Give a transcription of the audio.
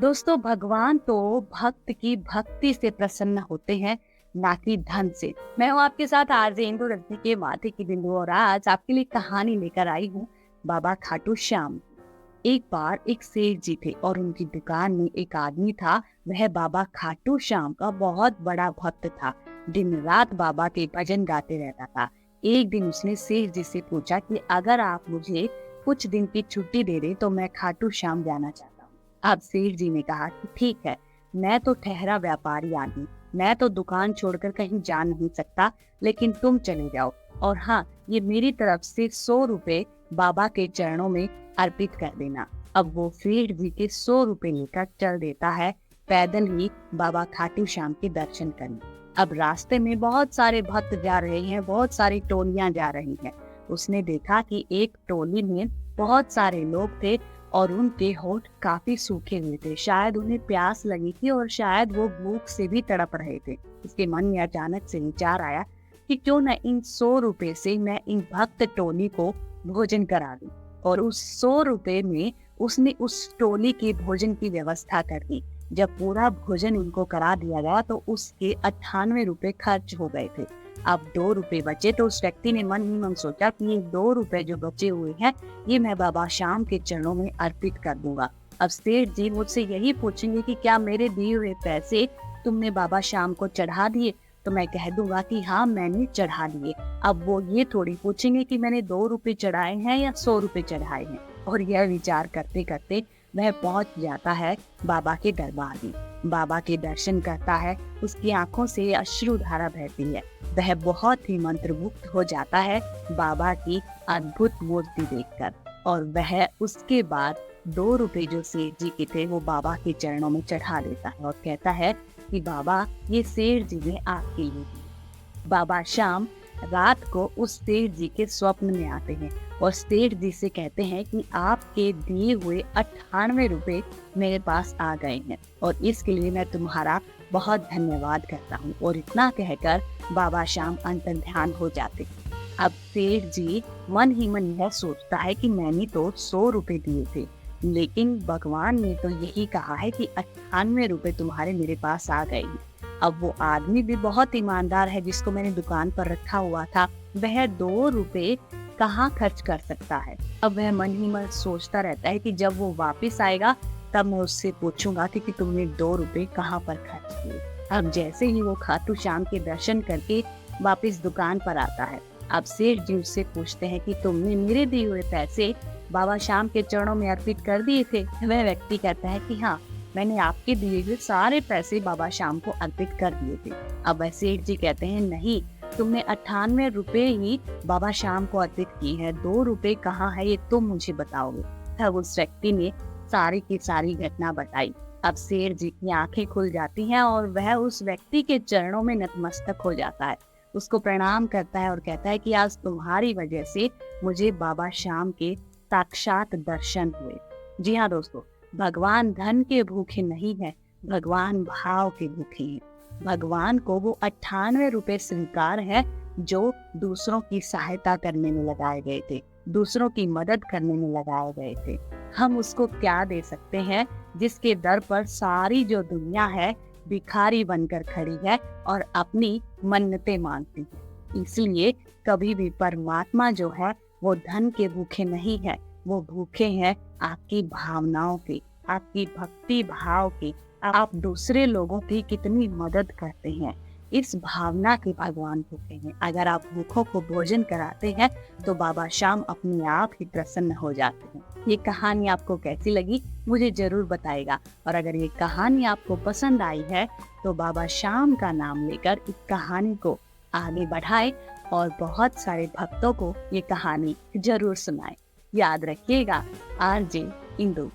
दोस्तों, भगवान तो भक्त की भक्ति से प्रसन्न होते हैं, ना कि धन से। मैं हूँ आपके साथ आरजे इंदु रजनी के माथे की बिंदु, और आज आपके लिए कहानी लेकर आई हूँ बाबा खाटू श्याम। एक बार एक सेठ जी थे और उनकी दुकान में एक आदमी था। वह बाबा खाटू श्याम का बहुत बड़ा भक्त था। दिन रात बाबा के भजन गाते रहता था। एक दिन उसने सेठ जी से पूछा कि अगर आप मुझे कुछ दिन की छुट्टी दे दे तो मैं खाटू श्याम जाना चाहता हूँ। अब सेठ जी ने कहा कि ठीक है, मैं तो ठहरा व्यापारी आदमी, मैं तो दुकान छोड़कर कहीं जा नहीं सकता, लेकिन तुम चले जाओ। और हाँ, ये मेरी तरफ से 100 रुपए बाबा के चरणों में अर्पित कर देना। अब वो सेठ जी के 100 रुपए लेकर चल देता है पैदल ही बाबा खाटू श्याम के दर्शन करने। अब रास्ते में बहुत सारे भक्त जा रहे हैं, बहुत सारी टोलियां जा रही हैं। उसने देखा कि एक टोली में बहुत सारे लोग थे और उनके होंठ काफी सूखे हुए थे। शायद उन्हें प्यास लगी थी और शायद वो भूख से भी तड़प रहे थे। उसके मन में अचानक से विचार आया कि क्यों न इन 100 रुपए से मैं इन भक्त टोली को भोजन करा दूं। और उस 100 रुपए में उसने उस टोली की भोजन की व्यवस्था कर दी। जब पूरा भोजन उनको करा दिया गया तो उसके 98 रुपए खर्च हो गए थे। अब 2 रुपए बचे तो उस व्यक्ति ने मन ही मन सोचा कि ये 2 रुपए जो बचे हुए हैं, ये मैं बाबा श्याम के चरणों में अर्पित कर दूंगा। अब सेठ जी मुझसे यही पूछेंगे कि क्या मेरे दिए हुए पैसे तुमने बाबा श्याम को चढ़ा दिए, तो मैं कह दूंगा कि हाँ, मैंने चढ़ा दिए। अब वो ये थोड़ी पूछेंगे कि मैंने 2 रुपए चढ़ाए हैं या 100 रुपए चढ़ाए हैं। और यह विचार करते करते वह पहुंच जाता है बाबा के दरबार में। बाबा के दर्शन करता है, उसकी आंखों से अश्रुधारा बहती है। वह बहुत ही मंत्रमुग्ध हो जाता है बाबा की अद्भुत मूर्ति देखकर। और वह उसके बाद 2 रुपए जो सेठ जी के थे वो बाबा के चरणों में चढ़ा देता है और कहता है कि बाबा, ये सेठ जी ने आपके लिए दी। बाबा श्याम रात को उस सेठ जी के स्वप्न में आते हैं और सेठ जी से कहते हैं कि आपके दिए हुए 98 रुपए मेरे पास आ गए हैं और इसके लिए मैं तुम्हारा बहुत धन्यवाद करता हूँ। और इतना कहकर बाबा श्याम अंतर्ध्यान हो जाते हैं। अब सेठ जी मन ही मन यह सोचता है कि मैंने तो 100 रुपए दिए थे, लेकिन भगवान ने तो यही कहा है कि 98 रुपए तुम्हारे मेरे पास आ गए हैं। अब वो आदमी भी बहुत ईमानदार है जिसको मैंने दुकान पर रखा हुआ था, वह 2 रुपए कहाँ खर्च कर सकता है। अब वह मन ही मन सोचता रहता है कि जब वो वापस आएगा तब मैं उससे पूछूंगा कि तुमने 2 रुपए कहाँ पर खर्च किए। अब जैसे ही वो खाटू श्याम के दर्शन करके वापस दुकान पर आता है, अब सेठ जी उससे पूछते हैं कि तुमने मेरे दिए हुए पैसे बाबा श्याम के चरणों में अर्पित कर दिए थे। वह व्यक्ति कहता है कि हाँ, मैंने आपके दिए हुए सारे पैसे बाबा श्याम को अर्पित कर दिए थे। अब वह सेठ जी कहते हैं नहीं, तुमने 98 रुपए ही बाबा श्याम को अर्पित किए हैं, 2 रुपए कहाँ है ये तुम मुझे बताओगे। तब उस व्यक्ति ने सारी की सारी घटना बताई। अब सेठ जी की आंखें खुल जाती हैं और वह उस व्यक्ति के चरणों में नतमस्तक हो जाता है, उसको प्रणाम करता है और कहता है कि आज तुम्हारी वजह से मुझे बाबा श्याम के साक्षात दर्शन हुए। जी हाँ दोस्तों, भगवान धन के भूखे नहीं है, भगवान भाव के भूखे हैं। भगवान को वो 98 रुपए स्वीकार है जो दूसरों की सहायता करने में लगाए गए थे, दूसरों की मदद करने में लगाए गए थे। हम उसको क्या दे सकते हैं जिसके दर पर सारी जो दुनिया है भिखारी बनकर खड़ी है और अपनी मन्नतें मांगती है। इसलिए कभी भी परमात्मा जो है वो धन के भूखे नहीं है, वो भूखे हैं आपकी भावनाओं के, आपकी भक्ति भाव के। आप दूसरे लोगों की कितनी मदद करते हैं, इस भावना के भगवान भूखे हैं। अगर आप भूखों को भोजन कराते हैं तो बाबा श्याम अपने आप ही प्रसन्न हो जाते हैं। ये कहानी आपको कैसी लगी मुझे जरूर बताइएगा। और अगर ये कहानी आपको पसंद आई है तो बाबा श्याम का नाम लेकर इस कहानी को आगे बढ़ाएं और बहुत सारे भक्तों को ये कहानी जरूर सुनाएं। याद रखिएगा, आरजे इंदु।